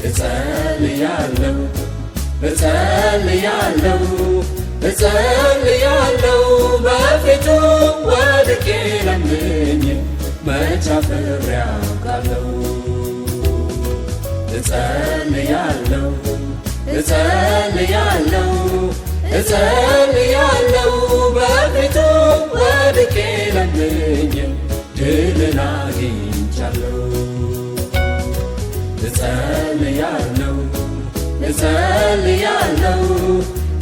እጸልያለሁ እጸልያለሁ እጸልያለሁ በፊቱ ወድቄ ለምኜ መች አፍሬ አውቃለሁ እጸልያለሁ እጸልያለሁ እጸልያለሁ በፊቱ ወድቄ ለምኜ ድልን አግኝቻለሁ እጸልያለሁ እጸልያለሁ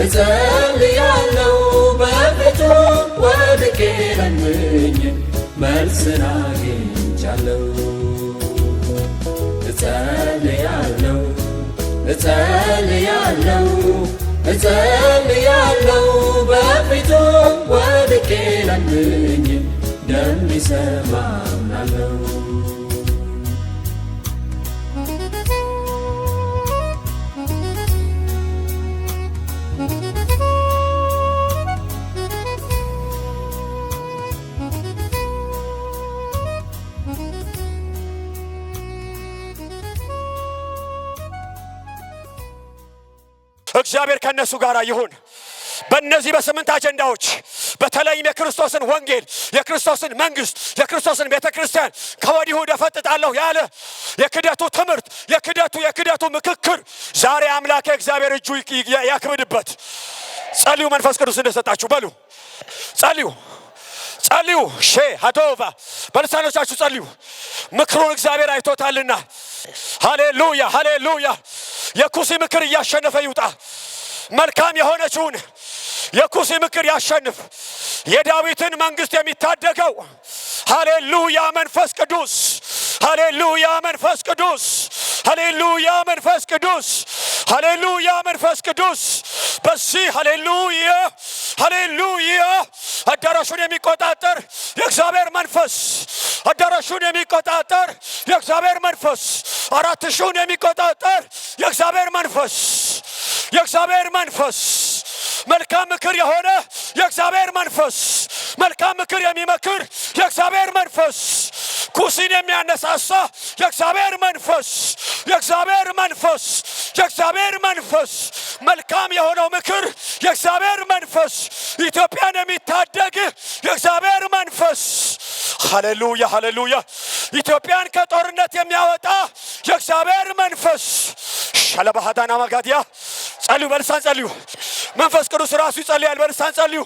እጸልያለሁ በፊቱ ወድቄ ለምኜ መልስን አግኝቻለሁ እጸልያለሁ እጸልያለሁ እጸልያለሁ በፊቱ ወድቄ ለምኜ እንደሚሰማ አምናለሁ እግዚአብሔር ከነሱ ጋር ይሁን በእነዚህ በስምንት አጀንዳዎች በተለይም የክርስቶስን ወንጌል የክርስቶስን መንግስት የክርስቶስን ቤተክርስቲያን ከወዲሁ ደፈጥጣለሁ ያለ የክደቱ ትምህርት የክደቱ ምክክር ዛሬ አምላክ እግዚአብሔር እጁ ያክብድበት ጸልዩ መንፈስ ቅዱስ እንደሰጣችሁ በሉ ጸልዩ ሼሃዶቫ በልሳኖቻችሁ ጸልዩ ምክሩን እግዚአብሔር አይቶታልና ሃሌሉያ ሃሌሉያ የኩሲ ምክር እያሸነፈ ይውጣ መልካም የሆነችውን የኩሲ ምክር ያሸንፍ የዳዊትን መንግስት የሚታደገው ሃሌሉያ መንፈስ ቅዱስ ሃሌሉያ መንፈስ ቅዱስ ሃሌሉያ መንፈስ ቅዱስ ሃሌሉያ መንፈስ ቅዱስ በዚህ ሃሌሉያ ሃሌሉያ አዳራሹን የሚቆጣጠር የእግዚአብሔር መንፈስ አዳራሹን የሚቆጣጠር የእግዚአብሔር መንፈስ አራት ሺውን የሚቆጣጠር የእግዚአብሔር መንፈስ መልካም ምክር የሆነ የእግዚአብሔር መንፈስ መልካም ምክር የሚመክር የእግዚአብሔር መንፈስ ኩሲን የሚያነሳሳ የእግዚአብሔር መንፈስ መልካም የሆነው ምክር የእግዚአብሔር መንፈስ ኢትዮጵያን የሚታደግ የእግዚአብሔር መንፈስ ሃሌሉያ ሃሌሉያ ኢትዮጵያን ከጦርነት የሚያወጣ የእግዚአብሔር መንፈስ ሻለባሃዳና ማጋዲያ ጸልዩ በልሳን ጸልዩ መንፈስ ቅዱስ ራሱ ይጸልያል በልሳን ጸልዩ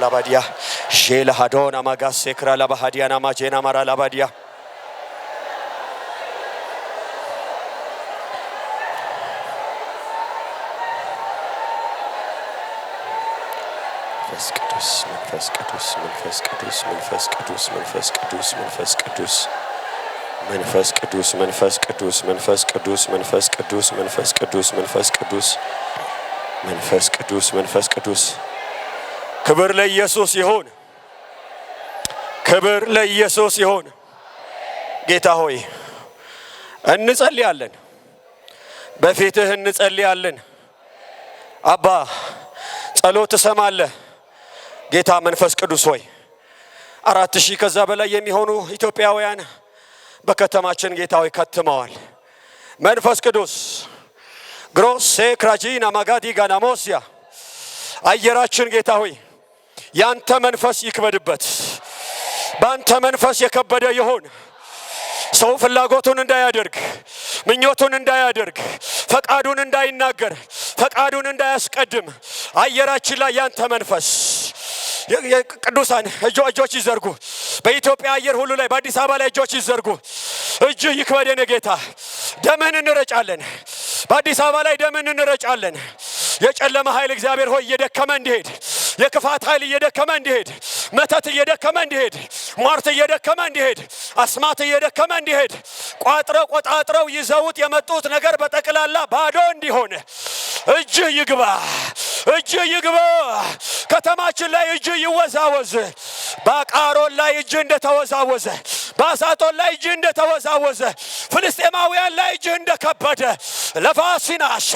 Labadia, Shela Hadona Magasekra Labahadiana Majena Mara Labadia. መንፈስ ቅዱስ ክብር ለኢየሱስ ይሁን። ክብር ለኢየሱስ ይሁን። ጌታ ሆይ እንጸልያለን፣ በፊትህ እንጸልያለን። አባ ጸሎት ትሰማለህ። ጌታ መንፈስ ቅዱስ ሆይ 4000 ከዛ በላይ የሚሆኑ ኢትዮጵያውያን በከተማችን ጌታ ሆይ ከትመዋል። መንፈስ ቅዱስ ግሮሴ ክራጂና ማጋዲ ጋናሞሲያ አየራችን ጌታ ሆይ ያንተ መንፈስ ይክበድበት። ባንተ መንፈስ የከበደ ይሁን። ሰው ፍላጎቱን እንዳያደርግ፣ ምኞቱን እንዳያደርግ፣ ፈቃዱን እንዳይናገር፣ ፈቃዱን እንዳያስቀድም አየራችን ላይ ያንተ መንፈስ ቅዱሳን እጆች ይዘርጉ። በኢትዮጵያ አየር ሁሉ ላይ በአዲስ አበባ ላይ እጆች ይዘርጉ። እጅ ይክበደን ጌታ። ደምን እንረጫለን። በአዲስ አበባ ላይ ደምን እንረጫለን። የጨለማ ኃይል እግዚአብሔር ሆይ እየደከመ እንዲሄድ፣ የክፋት ኃይል እየደከመ እንዲሄድ፣ መተት እየደከመ እንዲሄድ፣ ሟርት እየደከመ እንዲሄድ፣ አስማት እየደከመ እንዲሄድ፣ ቋጥረው ቆጣጥረው ይዘውት የመጡት ነገር በጠቅላላ ባዶ እንዲሆን እጅ ይግባ። እጅ ይግባ። ከተማችን ላይ እጅ ይወዛወዝ። በቃሮን ላይ እጅ እንደተወዛወዘ፣ በአሳጦን ላይ እጅ እንደተወዛወዘ፣ ፍልስጤማውያን ላይ እጅ እንደከበደ ለፋሲናሻ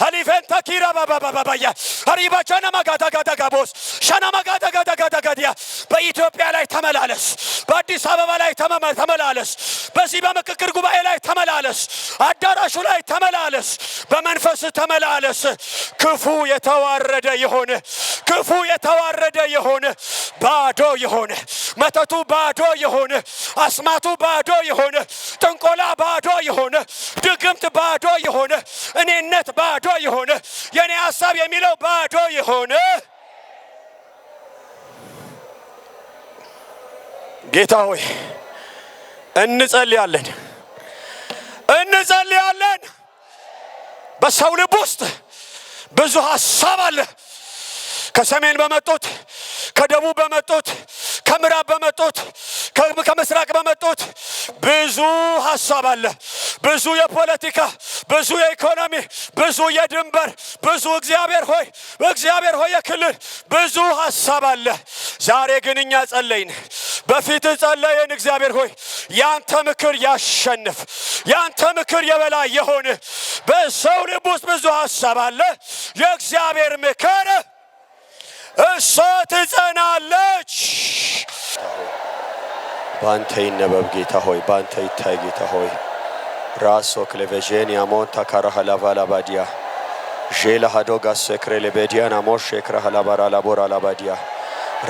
አሊፈንታ ኪራ ባባባባያ አሪባቻና ማጋዳጋዳጋቦስ ሻና ማጋዳጋዳጋዳጋዲያ በኢትዮጵያ ላይ ተመላለስ። በአዲስ አበባ ላይ ተመላለስ። በዚህ በምክክር ጉባኤ ላይ ተመላለስ። አዳራሹ ላይ ተመላለስ። በመንፈስ ተመላለስ። ክፉ የተዋረደ የሆነ ክፉ የተዋረደ የሆነ ባዶ የሆነ መተቱ ባዶ የሆነ አስማቱ ባዶ የሆነ ጥንቆላ ባዶ የሆነ ድግምት ባዶ የሆነ እኔነት ባዶ የሆነ የኔ ሐሳብ የሚለው ባዶ የሆነ ጌታ ሆይ እንጸልያለን። በሰው ልብ ውስጥ ብዙ ሐሳብ አለ። ከሰሜን በመጡት፣ ከደቡብ በመጡት፣ ከምዕራብ በመጡት፣ ከምስራቅ በመጡት ብዙ ሐሳብ አለ። ብዙ የፖለቲካ፣ ብዙ የኢኮኖሚ፣ ብዙ የድንበር፣ ብዙ እግዚአብሔር ሆይ የክልል ብዙ ሐሳብ አለ። ዛሬ ግን እኛ ጸለይን፣ በፊት ጸለይን። እግዚአብሔር ሆይ ያንተ ምክር ያሸንፍ፣ ያንተ ምክር የበላይ የሆነ በሰው ልብ ውስጥ ብዙ ሐሳብ አለ። የእግዚአብሔር ምክር እሷ ትጸናለች። ባንተ ይነበብ ጌታ ሆይ፣ ባንተ ይታይ ጌታ ሆይ። ራሶ ክሌቬጄን ያሞንታ ካራሃላቫላባዲያ ጄላ ሃዶጋ ሰክሬ ለቤዲያና ሞሽ ክራሃላባራ ላቦራ ላባዲያ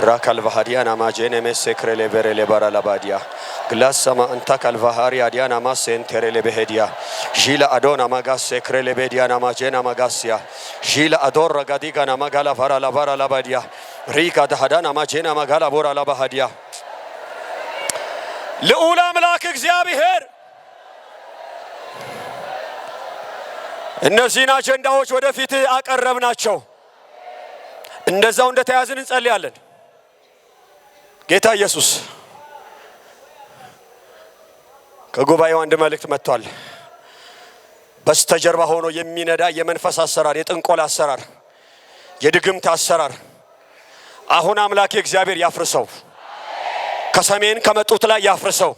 ራካልቫሃዲያና ማጄኔ መሰክሬ ለበሬ ለባራ ላባዲያ ግላሰማ እንታ ካልቫሃሪ አዲያና ማሴንተሬ ለበሄዲያ ጂላ አዶና ማጋስ ሰክሬ ለቤዲያና ማጄና ማጋሲያ ጂላ አዶር ረጋዲጋና ማጋላ ቫራ ላባራ ላባዲያ ሪካ ዳሃዳና ማጄና ማጋላ ቦራ ላባሃዲያ ልዑል አምላክ እግዚአብሔር እነዚህን አጀንዳዎች ወደፊት አቀረብናቸው። እንደዛው እንደተያዝን እንጸልያለን። ጌታ ኢየሱስ ከጉባኤው አንድ መልእክት መጥቷል። በስተጀርባ ሆኖ የሚነዳ የመንፈስ አሰራር፣ የጥንቆላ አሰራር፣ የድግምት አሰራር አሁን አምላኬ እግዚአብሔር ያፍርሰው። ከሰሜን ከመጡት ላይ ያፍርሰው።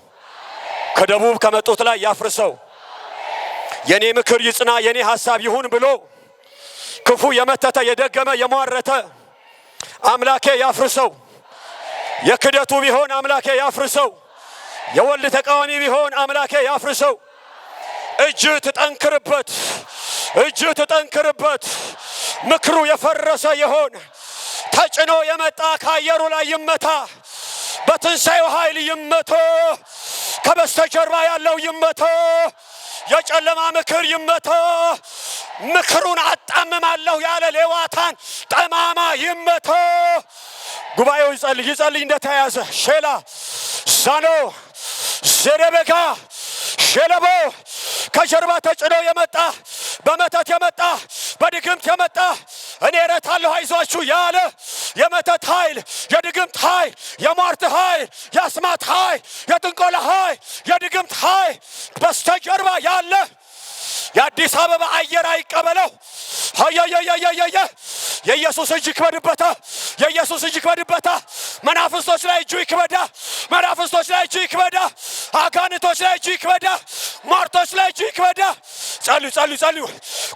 ከደቡብ ከመጡት ላይ ያፍርሰው። የኔ ምክር ይጽና፣ የኔ ሐሳብ ይሁን ብሎ ክፉ የመተተ የደገመ የሟረተ አምላኬ ያፍርሰው። የክደቱ ቢሆን አምላኬ ያፍርሰው። የወልድ ተቃዋሚ ቢሆን አምላኬ ያፍርሰው። እጅ ትጠንክርበት፣ እጅ ትጠንክርበት። ምክሩ የፈረሰ ይሆን። ተጭኖ የመጣ ከአየሩ ላይ ይመታ። በትንሣኤው ኃይል ይመታ። ከበስተጀርባ ያለው ይመታ። የጨለማ ምክር ይመታ። ምክሩን አጣምማለሁ ያለ ሌዋታን ጠማማ ይመታ። ጉባኤው ይጸልይ እንደተያዘ ሼላ ሳኖ ዘረበጋ ሸለቦ ከጀርባ ተጭኖ የመጣ በመተት የመጣ በድግምት የመጣ እኔ እረታለሁ አይዟችሁ ያለ የመተት ኃይል፣ የድግምት ኃይል፣ የሟርት ኃይል፣ የአስማት ኃይል፣ የጥንቆላ ኃይል፣ የድግምት ኃይል በስተጀርባ ያለ የአዲስ አበባ አየር አይቀበለው። የኢየሱስ እጅ ይክበድበታ። የኢየሱስ እጅ ይክበድበታ። መናፍስቶች ላይ እጁ ይክበዳ። መናፍስቶች ላይ እጁ ይክበዳ። አጋንንቶች ላይ እጁ ይክበዳ። ሟርቶች ላይ እጁ ይክበዳ። ጸልዩ ጸልዩ ጸልዩ።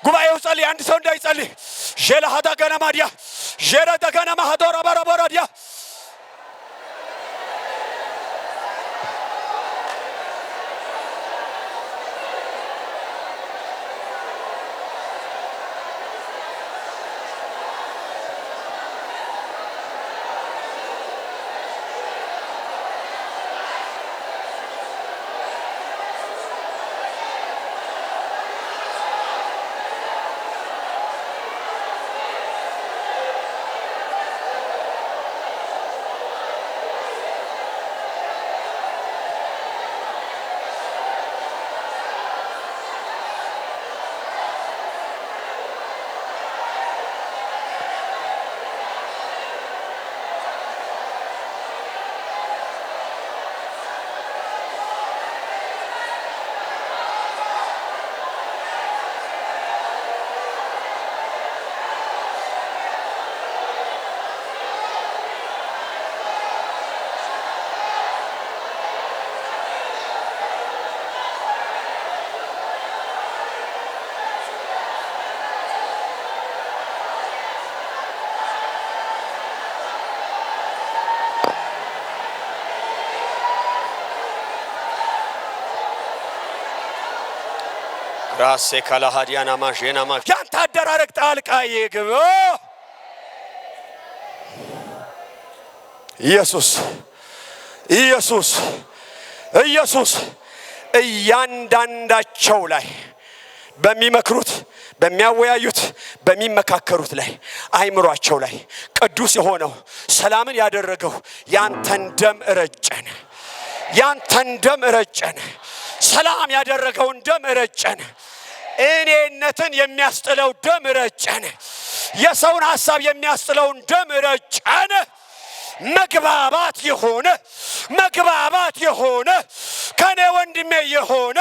ጉባኤው ጸልይ። አንድ ሰው እንዳይጸልይ ጀለሃዳ ገነማዲያ ጀረዳ ገነማ ሀዶራ ባራባራዲያ ራሴ ካላሃዲያና ማጀናማ ያንተ አደራረግ ጣልቃ ይግባ። ኢየሱስ ኢየሱስ ኢየሱስ እያንዳንዳቸው ላይ በሚመክሩት በሚያወያዩት በሚመካከሩት ላይ አይምሯቸው ላይ ቅዱስ የሆነው ሰላምን ያደረገው ያንተን ደም ረጨን። ያንተን ደም ረጨን። ሰላም ያደረገውን ደም ረጨን። እኔነትን የሚያስጥለው ደም ረጨን። የሰውን ሐሳብ የሚያስጥለውን ደም ረጨን። መግባባት የሆነ ከኔ ወንድሜ የሆነ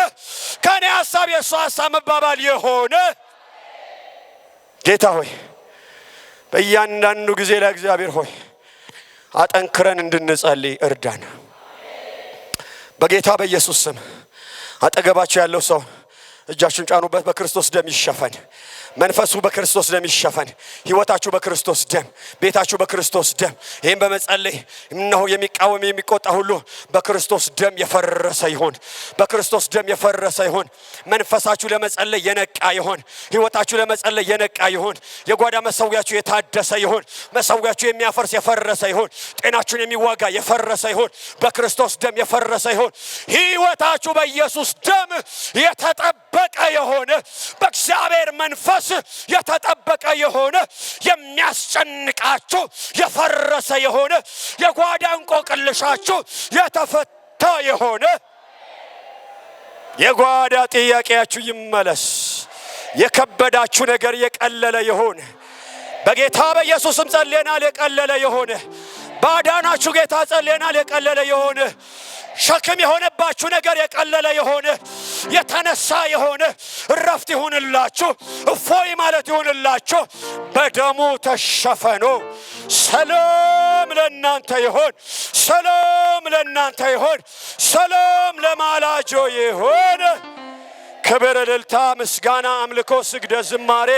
ከኔ ሐሳብ የሱ ሐሳብ መባባል የሆነ ጌታ ሆይ በእያንዳንዱ ጊዜ ላይ እግዚአብሔር ሆይ አጠንክረን እንድንጸልይ እርዳን። በጌታ በኢየሱስ ስም አጠገባቸው ያለው ሰው እጃችሁን ጫኑበት። በክርስቶስ ደም ይሸፈን። መንፈሱ በክርስቶስ ደም ይሸፈን። ህይወታችሁ በክርስቶስ ደም፣ ቤታችሁ በክርስቶስ ደም። ይሄን በመጸለይ እነሆ የሚቃወም የሚቆጣ ሁሉ በክርስቶስ ደም የፈረሰ ይሁን። በክርስቶስ ደም የፈረሰ ይሁን። መንፈሳችሁ ለመጸለይ የነቃ ይሁን። ህይወታችሁ ለመጸለይ የነቃ ይሁን። የጓዳ መሰዊያችሁ የታደሰ ይሁን። መሰዊያችሁ የሚያፈርስ የፈረሰ ይሁን። ጤናችሁን የሚዋጋ የፈረሰ ይሁን። በክርስቶስ ደም የፈረሰ ይሁን። ህይወታችሁ በኢየሱስ ደም የተጠበቀ የሆነ በእግዚአብሔር መንፈስ የተጠበቀ የሆነ የሚያስጨንቃችሁ የፈረሰ የሆነ የጓዳ እንቆቅልሻችሁ የተፈታ የሆነ የጓዳ ጥያቄያችሁ ይመለስ። የከበዳችሁ ነገር የቀለለ የሆነ በጌታ በኢየሱስም ጸልየናል። የቀለለ የሆነ ባዳናችሁ ጌታ ጸልየናል። የቀለለ የሆነ ሸክም የሆነባችሁ ነገር የቀለለ የሆነ የተነሳ የሆነ እረፍት ይሁንላችሁ። እፎይ ማለት ይሁንላችሁ። በደሙ ተሸፈኑ። ሰላም ለእናንተ ይሁን። ሰላም ለእናንተ ይሁን። ሰላም ለማላጆ ይሁን። ክብር፣ እልልታ፣ ምስጋና፣ አምልኮ፣ ስግደት፣ ዝማሬ፣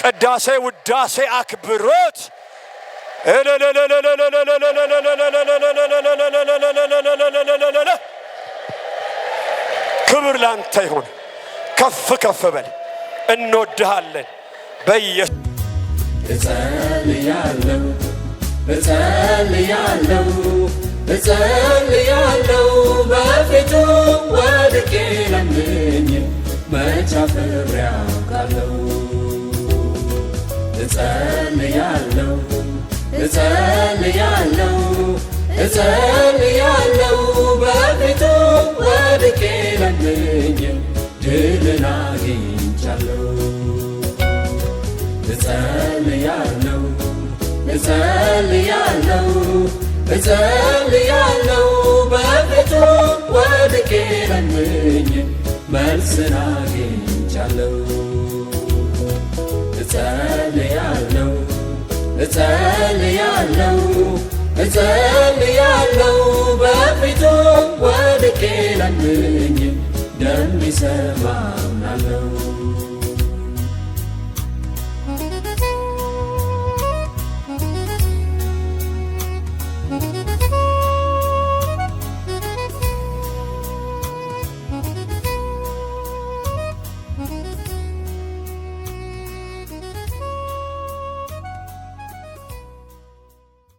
ቅዳሴ፣ ውዳሴ፣ አክብሮት ክብር ላንተ ይሁን። ከፍ ከፍ በል። እንወድሃለን በኢየሱስ እጸልያለሁ እጸልያለሁ እጸልያለሁ በፊቱ ወድቄ ለምኜ መቼ አፍሬ አውቃለሁ። እጸልያለሁ እጸልያለሁ እጸልያለሁ በፊቱ ወድቄ ለምኜ ድልን አግኝቻለሁ። እጸልያለሁ እጸልያለሁ እጸልያለሁ በፊቱ ወድቄ ለምኜ መልስን አግኝቻለሁ። አግኝቻለሁ። እጸልያለሁ እጸልያለሁ እጸልያለሁ